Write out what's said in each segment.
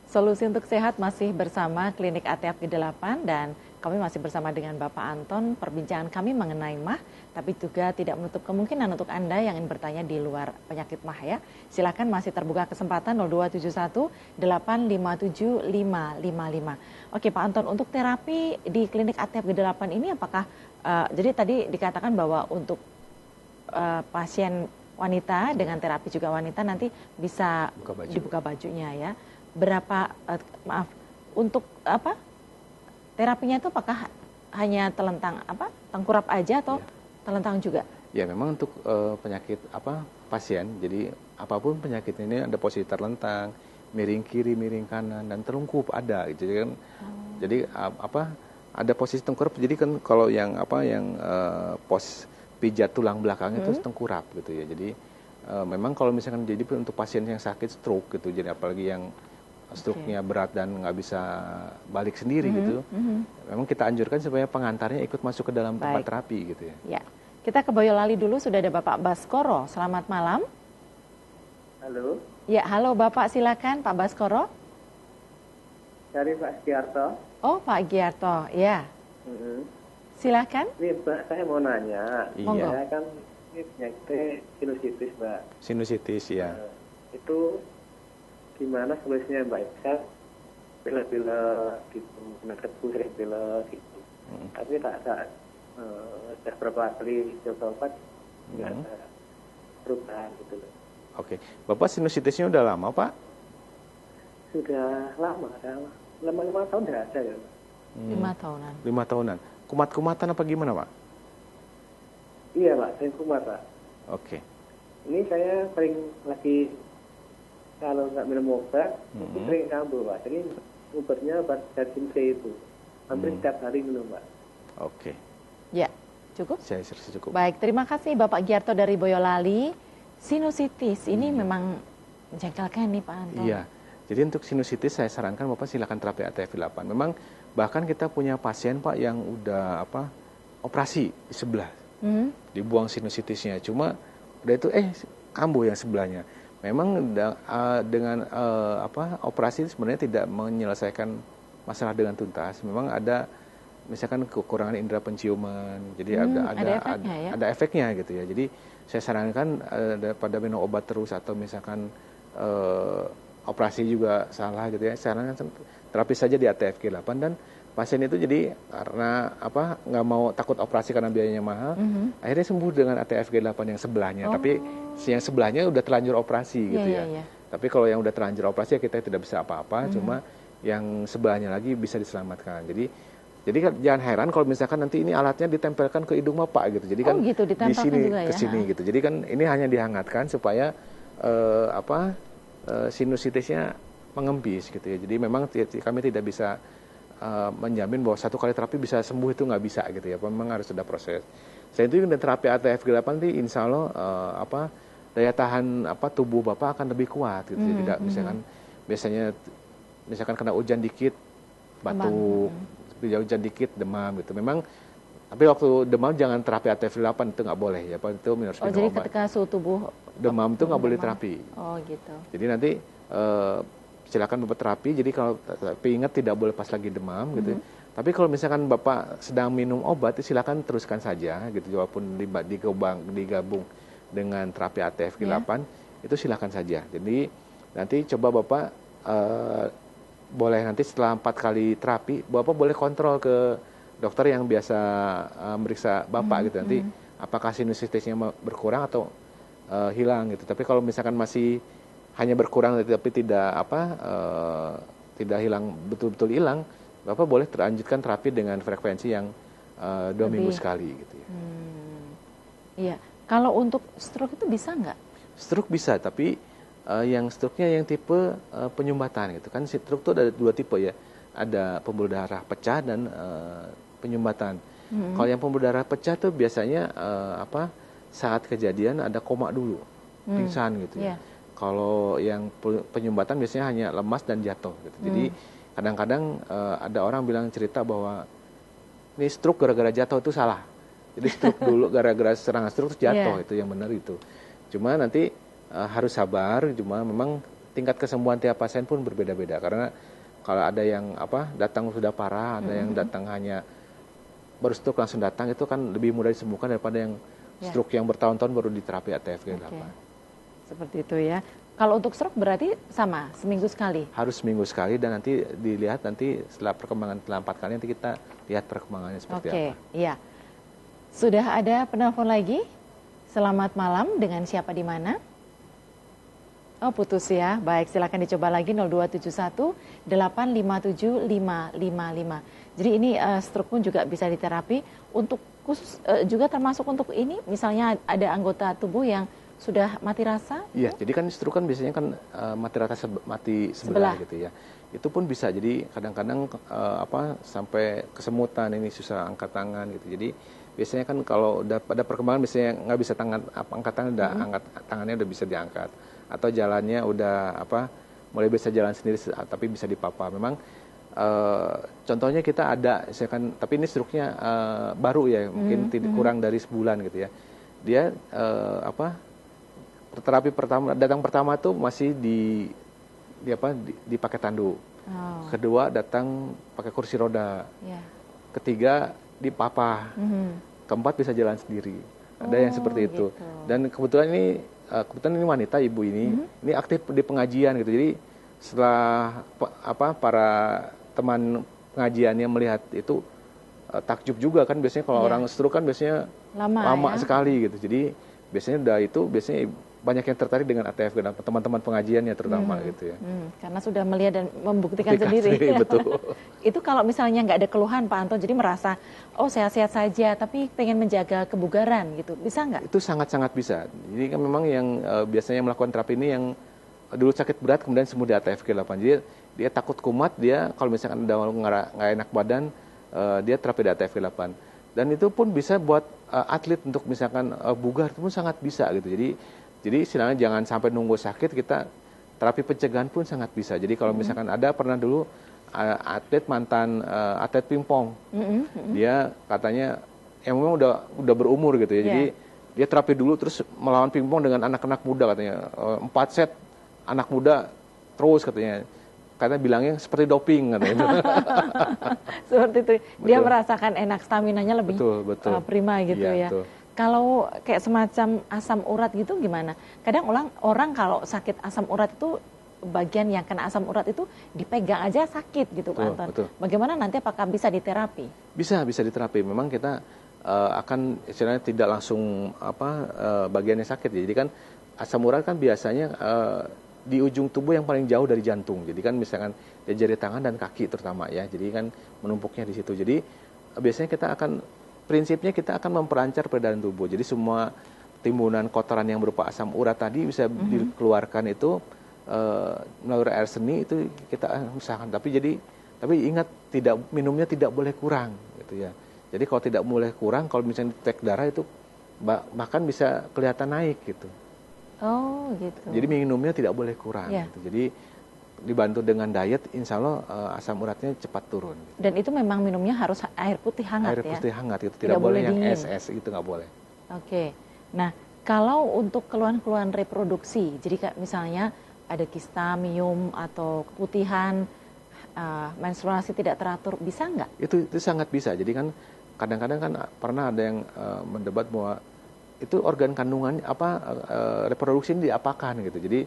Solusi untuk sehat masih bersama Klinik ATF Ke-8 dan kami masih bersama dengan Bapak Anton. Perbincangan kami mengenai MAH, tapi juga tidak menutup kemungkinan untuk Anda yang ingin bertanya di luar penyakit MAH ya. Silakan, masih terbuka kesempatan 0271 857 555. Oke Pak Anton, untuk terapi di Klinik ATF Ke-8 ini apakah, jadi tadi dikatakan bahwa untuk pasien wanita dengan terapi juga wanita nanti bisa dibuka bajunya ya. Berapa untuk terapinya itu apakah hanya telentang tengkurap aja atau telentang juga? Ya memang untuk penyakit pasien, jadi apapun penyakit ini ada posisi terlentang, miring kiri, miring kanan dan terlungkup ada. Jadi kan jadi ada posisi tengkurap. Jadi kan kalau yang pos pijat tulang belakang itu tengkurap gitu ya. Jadi memang kalau misalkan jadi untuk pasien yang sakit stroke gitu, jadi apalagi yang stroke-nya berat dan nggak bisa balik sendiri gitu, memang kita anjurkan supaya pengantarnya ikut masuk ke dalam tempat terapi gitu ya. Ya, kita ke Boyolali dulu, sudah ada Bapak Baskoro. Selamat malam. Halo. Ya, halo Bapak, silakan Pak Baskoro. Dari Pak Giarto. Oh, Pak Giarto, ya. Silakan. Ini Mbak, saya mau nanya. Iya. Saya kan ini penyakit sinusitis, Mbak. Sinusitis ya. Itu gimana solusinya Mbak? Saya pilek-pilek gitu, kena debu sering pilek gitu. Tapi sudah berapa kali coba obat nggak ada perubahan gitu loh. Oke, Bapak sinusitisnya udah lama Pak? Sudah lama 5 tahun sudah ada ya. 5 tahunan. 5 tahunan. Kumat-kumatan apa gimana Pak? Iya Pak, saya kumat Pak. Oke. Ini saya sering lagi kalau nggak minum obat, itu sering kambuh Pak. Jadi obatnya obat vitamin C itu. Hampir setiap hari minum Pak. Oke. Ya, cukup? Saya rasa cukup. Baik, terima kasih Bapak Giarto dari Boyolali. Sinusitis ini memang menjengkelkan nih Pak Anton. Iya. Jadi untuk sinusitis saya sarankan Bapak silakan terapi ATF8. Memang bahkan kita punya pasien Pak yang udah operasi di sebelah. Dibuang sinusitisnya. Cuma udah itu kambuh yang sebelahnya. Memang dengan operasi sebenarnya tidak menyelesaikan masalah dengan tuntas. Memang ada misalkan kekurangan indera penciuman. Jadi ada efeknya gitu ya. Jadi saya sarankan daripada minum obat terus atau misalkan operasi juga salah gitu ya. Saya sarankan terapi saja di ATF8 dan pasien itu jadi karena nggak mau takut operasi karena biayanya mahal, akhirnya sembuh dengan ATF8 yang sebelahnya. Tapi yang sebelahnya udah terlanjur operasi gitu ya. Tapi kalau yang udah terlanjur operasi ya kita tidak bisa apa-apa, cuma yang sebelahnya lagi bisa diselamatkan. Jadi jangan heran kalau misalkan nanti ini alatnya ditempelkan ke hidung Bapak gitu. Jadi kan gitu, di sini juga, ke sini gitu. Jadi kan ini hanya dihangatkan supaya sinusitisnya mengempis gitu ya. Jadi memang kami tidak bisa menjamin bahwa satu kali terapi bisa sembuh, itu nggak bisa gitu ya. Memang harus ada proses. Selain itu dengan terapi ATF8 nanti insya Allah daya tahan tubuh Bapak akan lebih kuat gitu. Tidak misalkan kena hujan dikit batuk, hujan dikit demam gitu. Memang tapi waktu demam jangan terapi ATF8, itu nggak boleh ya. Itu harus minum jadi obat. ketika suhu tubuh demam itu nggak boleh terapi. Oh gitu. Jadi nanti silakan Bapak terapi. Jadi kalau tapi ingat tidak boleh pas lagi demam gitu. Tapi kalau misalkan Bapak sedang minum obat, silakan teruskan saja gitu. Walaupun digabung dengan terapi ATF8 itu silakan saja. Jadi nanti coba Bapak boleh nanti setelah 4 kali terapi, Bapak boleh kontrol ke dokter yang biasa meriksa Bapak gitu. Nanti apakah sinusitisnya berkurang atau hilang gitu. Tapi kalau misalkan masih hanya berkurang tapi tidak hilang, betul-betul hilang, Bapak boleh lanjutkan terapi dengan frekuensi yang 2 minggu sekali gitu ya. Iya. Kalau untuk stroke itu bisa nggak? Stroke bisa, tapi yang stroke-nya yang tipe penyumbatan gitu kan. Stroke itu ada 2 tipe ya. Ada pembuluh darah pecah dan penyumbatan. Kalau yang pembuluh darah pecah tuh biasanya saat kejadian ada koma dulu, pingsan gitu ya. Kalau yang penyumbatan biasanya hanya lemas dan jatuh gitu. Jadi kadang-kadang ada orang bilang cerita bahwa ini stroke gara-gara jatuh, itu salah. Jadi stroke dulu gara-gara serangan stroke terus jatuh, itu yang benar itu. Cuma nanti harus sabar, cuma memang tingkat kesembuhan tiap pasien pun berbeda-beda, karena kalau ada yang datang sudah parah, ada yang datang hanya baru stroke langsung datang, itu kan lebih mudah disembuhkan daripada yang stroke yang bertahun-tahun baru diterapi ATF-G8. Seperti itu ya. Kalau untuk stroke berarti sama, seminggu sekali? Harus seminggu sekali, dan nanti dilihat nanti setelah perkembangan setelah 4 kali nanti kita lihat perkembangannya seperti apa. Iya. Sudah ada penelpon lagi? Selamat malam, dengan siapa di mana? Oh, putus ya. Baik, silakan dicoba lagi 0271 857 555. Jadi ini stroke pun juga bisa diterapi untuk khusus juga termasuk untuk ini, misalnya ada anggota tubuh yang sudah mati rasa? Iya, jadi kan stroke kan biasanya kan mati sebelah gitu ya. Itu pun bisa, jadi kadang-kadang sampai kesemutan, ini susah angkat tangan gitu. Jadi biasanya kan kalau udah pada perkembangan biasanya nggak bisa angkat tangan, tangannya udah bisa diangkat, atau jalannya udah mulai bisa jalan sendiri tapi bisa dipapa. Memang contohnya kita ada, misalkan, tapi ini stroke-nya baru ya, mungkin kurang dari sebulan gitu ya. Dia terapi datang pertama tuh masih dipakai tandu. Kedua datang pakai kursi roda. Ketiga dipapa. Keempat bisa jalan sendiri. Ada yang seperti itu. Gitu. Dan kebetulan ini wanita, ibu ini aktif di pengajian gitu. Jadi setelah para teman pengajiannya melihat itu takjub juga kan, biasanya kalau orang stroke kan biasanya lama sekali gitu. Jadi biasanya banyak yang tertarik dengan ATF-G8, teman-teman pengajiannya terutama gitu ya. Karena sudah melihat dan membuktikan sendiri. Betul. Itu kalau misalnya nggak ada keluhan Pak Anton, jadi merasa sehat-sehat saja, tapi pengen menjaga kebugaran gitu, bisa nggak? Itu sangat-sangat bisa. Jadi kan memang yang biasanya melakukan terapi ini yang dulu sakit berat kemudian sembuh di ATF-G8. Jadi dia takut kumat, dia kalau misalkan udah nggak enak badan, dia terapi di ATF-G8. Dan itu pun bisa buat atlet untuk misalkan bugar, itu pun sangat bisa gitu. Jadi istilahnya jangan sampai nunggu sakit, kita terapi pencegahan pun sangat bisa. Jadi kalau misalkan pernah dulu mantan atlet pingpong, dia katanya memang udah berumur gitu ya. Jadi dia terapi dulu terus melawan pingpong dengan anak-anak muda katanya, 4 set anak muda terus katanya. Karena bilangnya seperti doping katanya. Seperti itu. Dia merasakan enak, staminanya lebih prima gitu ya. Betul. Kalau kayak semacam asam urat gitu gimana? Kadang orang kalau sakit asam urat itu, bagian yang kena asam urat itu dipegang aja sakit gitu Pak Anton. Bagaimana nanti, apakah bisa diterapi? Bisa diterapi. Memang kita akan istilahnya tidak langsung bagiannya sakit. Jadi kan asam urat kan biasanya di ujung tubuh yang paling jauh dari jantung. Jadi kan misalkan di jari tangan dan kaki terutama ya. Jadi kan menumpuknya di situ. Jadi biasanya prinsipnya kita akan memperancar peredaran tubuh. Jadi semua timbunan kotoran yang berupa asam urat tadi bisa dikeluarkan itu melalui air seni, itu kita usahakan. Tapi ingat, minumnya tidak boleh kurang gitu ya. Jadi kalau tidak boleh kurang, kalau misalnya cek darah itu bahkan bisa kelihatan naik gitu. Oh gitu. Jadi minumnya tidak boleh kurang gitu. Jadi dibantu dengan diet, insya Allah asam uratnya cepat turun. Dan itu memang minumnya harus air putih hangat. Air putih hangat itu tidak boleh yang es gitu, nggak boleh. Oke. Nah, kalau untuk keluhan-keluhan reproduksi, jadi misalnya ada kista, miom atau keputihan, menstruasi tidak teratur, bisa nggak? Itu sangat bisa. Jadi kan kadang-kadang kan pernah ada yang mendebat bahwa itu organ kandungan reproduksi ini diapakan gitu. Jadi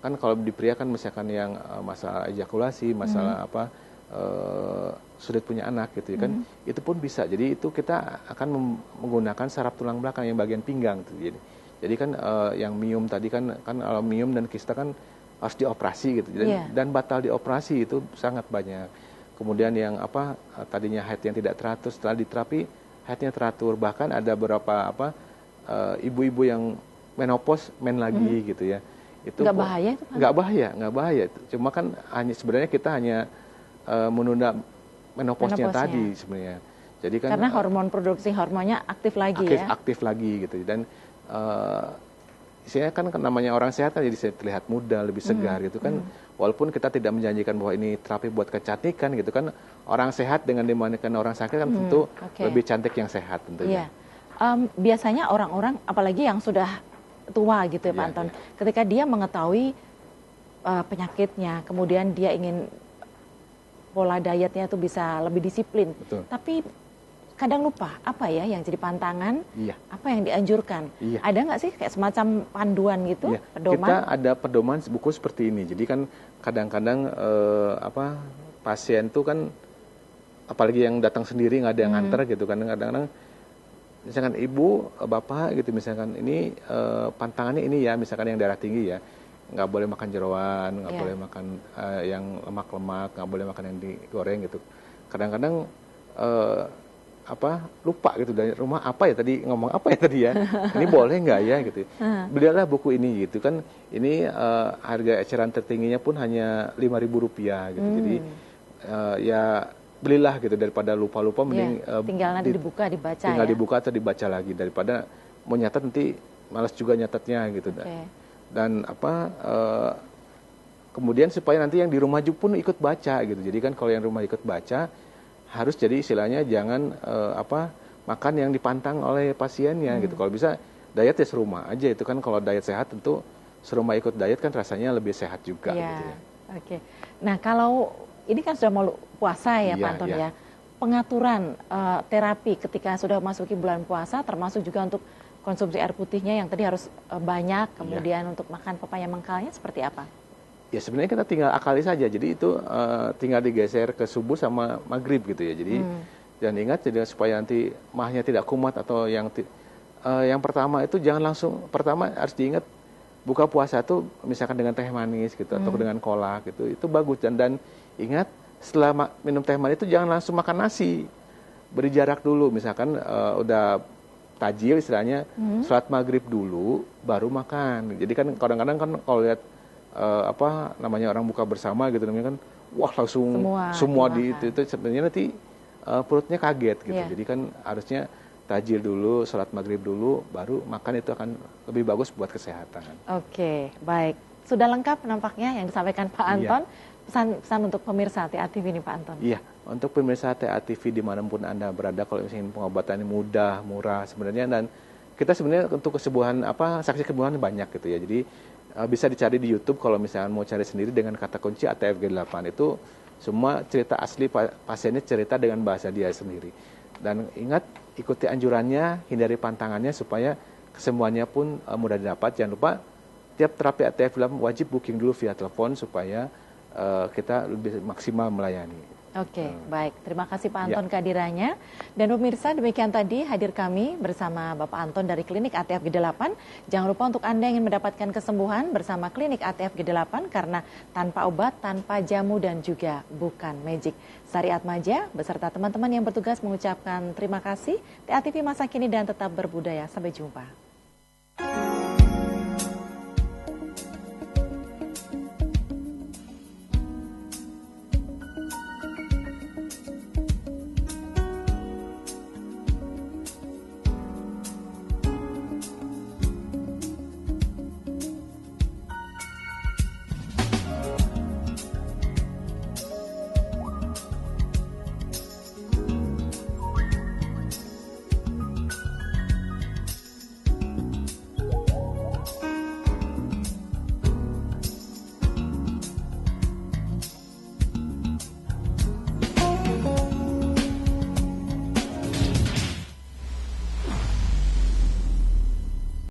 kan kalau di pria kan misalkan yang masalah ejakulasi, masalah sulit punya anak gitu ya kan, itu pun bisa. Jadi itu kita akan menggunakan saraf tulang belakang yang bagian pinggang gitu. Jadi kan yang miom tadi kan kalau miom dan kista kan harus dioperasi gitu. Dan batal dioperasi itu sangat banyak. Kemudian yang tadinya haid yang tidak teratur, setelah diterapi haidnya teratur. Bahkan ada beberapa ibu-ibu yang menopause lagi gitu ya. Itu nggak bahaya itu kan? Nggak bahaya. Cuma kan sebenarnya kita hanya menunda menopausnya tadi sebenarnya. Jadi kan karena produksi hormonnya aktif lagi aktif lagi gitu. Dan istilahnya kan namanya orang sehat kan jadi terlihat muda, lebih segar gitu kan. Walaupun kita tidak menjanjikan bahwa ini terapi buat kecantikan gitu kan. Orang sehat dengan dibandingkan orang sakit kan tentu lebih cantik yang sehat tentunya. Biasanya orang-orang apalagi yang sudah tua gitu ya Pak Anton, ketika dia mengetahui penyakitnya, kemudian dia ingin pola dietnya itu bisa lebih disiplin. Betul. Tapi kadang lupa apa ya yang jadi pantangan, Iya. apa yang dianjurkan. Iya. Ada nggak sih kayak semacam panduan gitu, Iya. pedoman? Kita ada pedoman buku seperti ini. Jadi kan kadang-kadang pasien tuh kan, apalagi yang datang sendiri nggak ada yang nganter gitu kan, kadang-kadang misalkan ibu, bapak gitu, misalkan ini pantangannya ini ya, misalkan yang darah tinggi ya, nggak boleh makan jeroan, nggak boleh makan yang lemak-lemak, nggak boleh makan yang digoreng gitu. Kadang-kadang lupa gitu dari rumah, apa ya tadi ngomong apa ya tadi ya, ini boleh nggak ya gitu. Belilah buku ini gitu kan, ini harga eceran tertingginya pun hanya Rp5.000 gitu. Jadi ya belilah gitu, daripada lupa-lupa mending tinggal nanti dibuka dibaca, tinggal ya? dibuka atau dibaca lagi, daripada mau nyatat nanti malas juga nyatatnya gitu. Dan kemudian supaya nanti yang di rumah pun ikut baca gitu. Jadi kan kalau yang rumah ikut baca, harus jadi istilahnya jangan makan yang dipantang oleh pasiennya gitu. Kalau bisa diet ya serumah aja, itu kan kalau diet sehat tentu serumah ikut diet kan rasanya lebih sehat juga gitu ya. Oke. Nah, kalau ini kan sudah mau puasa ya Pak Anton ya. Pengaturan terapi ketika sudah masuki bulan puasa, termasuk juga untuk konsumsi air putihnya yang tadi harus banyak, kemudian untuk makan pepaya mengkalnya seperti apa? Ya sebenarnya kita tinggal akali saja, jadi itu tinggal digeser ke subuh sama maghrib gitu ya. Jadi jangan ingat, jadi supaya nanti mahnya tidak kumat atau yang pertama itu jangan langsung, pertama harus diingat buka puasa tuh misalkan dengan teh manis gitu atau dengan kolak gitu, itu bagus. Dan ingat setelah minum teh manis itu jangan langsung makan nasi, beri jarak dulu, misalkan udah tajil istilahnya, sholat maghrib dulu baru makan. Jadi kan kadang-kadang kan kalau lihat orang buka bersama gitu namanya kan, wah langsung semua di itu sebenarnya nanti perutnya kaget gitu. Jadi kan harusnya tajil dulu, sholat maghrib dulu, baru makan, itu akan lebih bagus buat kesehatan. Oke, baik. Sudah lengkap nampaknya yang disampaikan Pak Anton. Pesan untuk pemirsa TA TV ini Pak Anton. Iya, untuk pemirsa TA TV dimanapun Anda berada, kalau misalnya pengobatannya mudah, murah sebenarnya, dan kita sebenarnya untuk kesembuhan saksi kesembuhan banyak gitu ya. Jadi bisa dicari di YouTube kalau misalnya mau cari sendiri dengan kata kunci ATFG8, itu semua cerita asli pasiennya, cerita dengan bahasa dia sendiri. Dan ingat, ikuti anjurannya, hindari pantangannya supaya kesembuhannya pun mudah didapat. Jangan lupa tiap terapi ATF8 wajib booking dulu via telepon supaya kita lebih maksimal melayani. Oke, baik. Terima kasih Pak Anton kehadirannya. Dan pemirsa, demikian tadi hadir kami bersama Bapak Anton dari Klinik ATFG8. Jangan lupa untuk Anda yang ingin mendapatkan kesembuhan bersama Klinik ATFG8, karena tanpa obat, tanpa jamu, dan juga bukan magic. Sari Atmaja beserta teman-teman yang bertugas mengucapkan terima kasih. TA TV masa kini dan tetap berbudaya. Sampai jumpa.